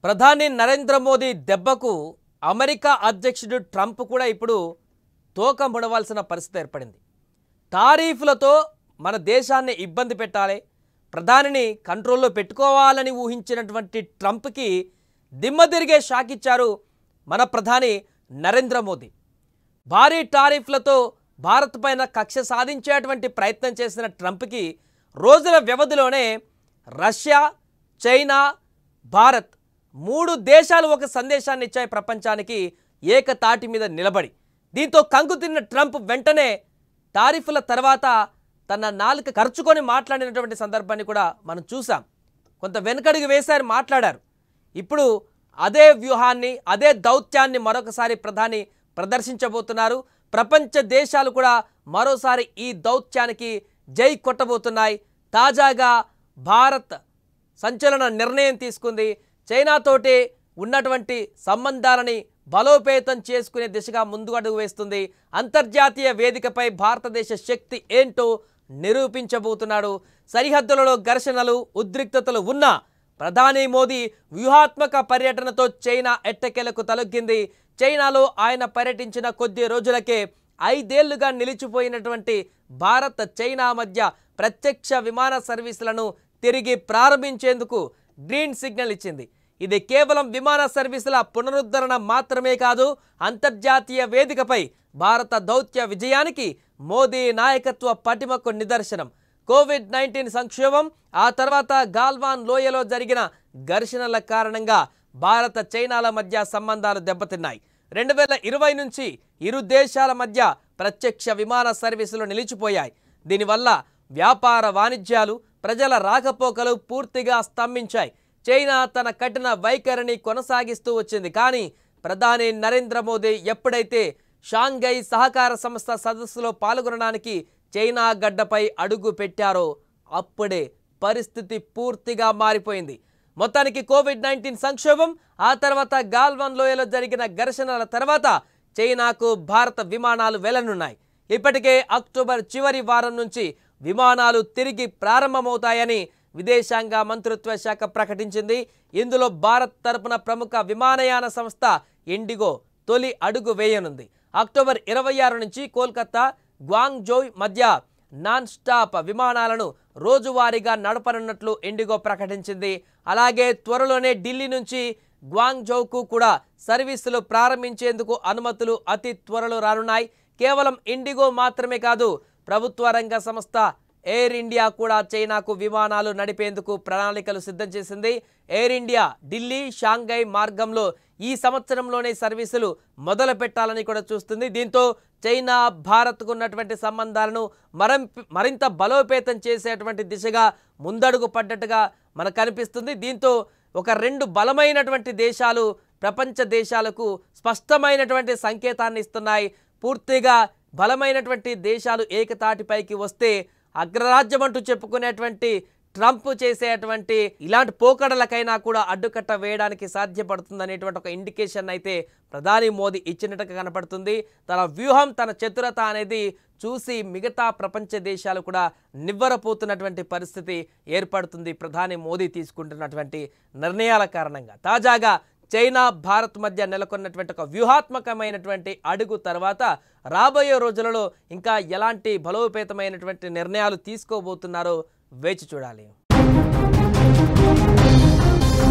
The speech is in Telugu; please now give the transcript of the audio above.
ప్రధాని నరేంద్ర మోదీ దెబ్బకు అమెరికా అధ్యక్షుడు ట్రంప్ కూడా ఇప్పుడు తోక ముడవాల్సిన పరిస్థితి ఏర్పడింది. టారిఫ్లతో మన దేశాన్ని ఇబ్బంది పెట్టాలి, ప్రధానిని కంట్రోల్లో పెట్టుకోవాలని ఊహించినటువంటి ట్రంప్కి దిమ్మ తిరిగే షాక్ ఇచ్చారు మన ప్రధాని నరేంద్ర మోదీ. భారీ టారిఫ్లతో భారత్ పైన కక్ష సాధించేటువంటి ప్రయత్నం చేసిన ట్రంప్కి రోజుల వ్యవధిలోనే రష్యా, చైనా, భారత్ మూడు దేశాలు ఒక సందేశాన్ని ఇచ్చాయి ప్రపంచానికి ఏకతాటి మీద నిలబడి. దీంతో కంగుతిన్న ట్రంప్ వెంటనే టారిఫ్ల తర్వాత తన నాలుక ఖర్చుకొని మాట్లాడినటువంటి సందర్భాన్ని కూడా మనం చూసాం. కొంత వెనకడుగు వేశారు, మాట్లాడారు. ఇప్పుడు అదే వ్యూహాన్ని, అదే దౌత్యాన్ని మరొకసారి ప్రధాని ప్రదర్శించబోతున్నారు. ప్రపంచ దేశాలు కూడా మరోసారి ఈ దౌత్యానికి జై కొట్టబోతున్నాయి. తాజాగా భారత్ సంచలన నిర్ణయం తీసుకుంది. చైనాతోటి ఉన్నటువంటి సంబంధాలని బలోపేతం చేసుకునే దిశగా ముందు అడుగు వేస్తుంది. అంతర్జాతీయ వేదికపై భారతదేశ శక్తి ఏంటో నిరూపించబోతున్నాడు. సరిహద్దులలో ఘర్షణలు, ఉద్రిక్తతలు ఉన్నా ప్రధాని మోదీ వ్యూహాత్మక పర్యటనతో చైనా ఎట్టకేలకు తలొగ్గింది. చైనాలో ఆయన పర్యటించిన కొద్ది రోజులకే 5 ఏళ్లుగా నిలిచిపోయినటువంటి భారత్ చైనా మధ్య ప్రత్యక్ష విమాన సర్వీసులను తిరిగి ప్రారంభించేందుకు గ్రీన్ సిగ్నల్ ఇచ్చింది. ఇది కేవలం విమాన సర్వీసుల పునరుద్ధరణ మాత్రమే కాదు, అంతర్జాతీయ వేదికపై భారత దౌత్య విజయానికి మోదీ నాయకత్వ పటిమకు నిదర్శనం. కోవిడ్-19 సంక్షోభం, ఆ తర్వాత గాల్వాన్ లోయలో జరిగిన ఘర్షణల కారణంగా భారత చైనాల మధ్య సంబంధాలు దెబ్బతిన్నాయి. 2020 నుంచి ఇరు దేశాల మధ్య ప్రత్యక్ష విమాన సర్వీసులు నిలిచిపోయాయి. దీనివల్ల వ్యాపార వాణిజ్యాలు, ప్రజల రాకపోకలు పూర్తిగా స్తంభించాయి. చైనా తన కఠిన వైఖరిని కొనసాగిస్తూ వచ్చింది. కానీ ప్రధాని నరేంద్ర మోదీ ఎప్పుడైతే షాంఘై సహకార సంస్థ సదస్సులో పాల్గొనడానికి చైనా గడ్డపై అడుగు పెట్టారో అప్పుడే పరిస్థితి పూర్తిగా మారిపోయింది. మొత్తానికి కోవిడ్-19 సంక్షోభం, ఆ తర్వాత గాల్వాన్ లోయలో జరిగిన ఘర్షణల తర్వాత చైనాకు భారత విమానాలు వెళ్లనున్నాయి. ఇప్పటికే అక్టోబర్ చివరి వారం నుంచి విమానాలు తిరిగి ప్రారంభమవుతాయని విదేశాంగ మంత్రిత్వ శాఖ ప్రకటించింది. ఇందులో భారత్ తరపున ప్రముఖ విమానయాన సంస్థ ఇండిగో తొలి అడుగు వేయనుంది. అక్టోబర్ 26 నుంచి కోల్కతా, గ్వాంగ్జౌ మధ్య నాన్ స్టాప్ విమానాలను రోజువారీగా నడపనున్నట్లు ఇండిగో ప్రకటించింది. అలాగే త్వరలోనే ఢిల్లీ నుంచి గ్వాంగ్జౌకు కూడా సర్వీసులు ప్రారంభించేందుకు అనుమతులు అతి త్వరలో రానున్నాయి. కేవలం ఇండిగో మాత్రమే కాదు, ప్రభుత్వ రంగ సంస్థ ఎయిర్ ఇండియా కూడా చైనాకు విమానాలు నడిపేందుకు ప్రణాళికలు సిద్ధం చేసింది. ఎయిర్ ఇండియా ఢిల్లీ, షాంఘై మార్గంలో ఈ సంవత్సరంలోనే సర్వీసులు మొదలు పెట్టాలని కూడా చూస్తుంది. దీంతో చైనా భారత్కు ఉన్నటువంటి సంబంధాలను మరింత బలోపేతం చేసేటువంటి దిశగా ముందడుగు పడ్డట్టుగా మనకు కనిపిస్తుంది. దీంతో ఒక 2 బలమైనటువంటి దేశాలు ప్రపంచ దేశాలకు స్పష్టమైనటువంటి సంకేతాన్ని ఇస్తున్నాయి. పూర్తిగా బలమైనటువంటి దేశాలు ఏకతాటిపైకి వస్తే అగ్రరాజ్యం అంటూ చెప్పుకునేటువంటి ట్రంప్ చేసేటువంటి ఇలాంటి పోకడలకైనా కూడా అడ్డుకట్ట వేయడానికి సాధ్యపడుతుందనేటువంటి ఒక ఇండికేషన్ అయితే ప్రధాని మోదీ ఇచ్చినట్టుగా కనపడుతుంది. తన వ్యూహం, తన చతురత అనేది చూసి మిగతా ప్రపంచ దేశాలు కూడా నివ్వరపోతున్నటువంటి పరిస్థితి ఏర్పడుతుంది ప్రధాని మోదీ తీసుకుంటున్నటువంటి నిర్ణయాల కారణంగా. తాజాగా చైనా, భారత్ మధ్య నెలకొన్నటువంటి ఒక వ్యూహాత్మకమైనటువంటి అడుగు తర్వాత రాబోయే రోజులలో ఇంకా ఎలాంటి బలోపేతమైనటువంటి నిర్ణయాలు తీసుకోబోతున్నారో వేచి చూడాలి.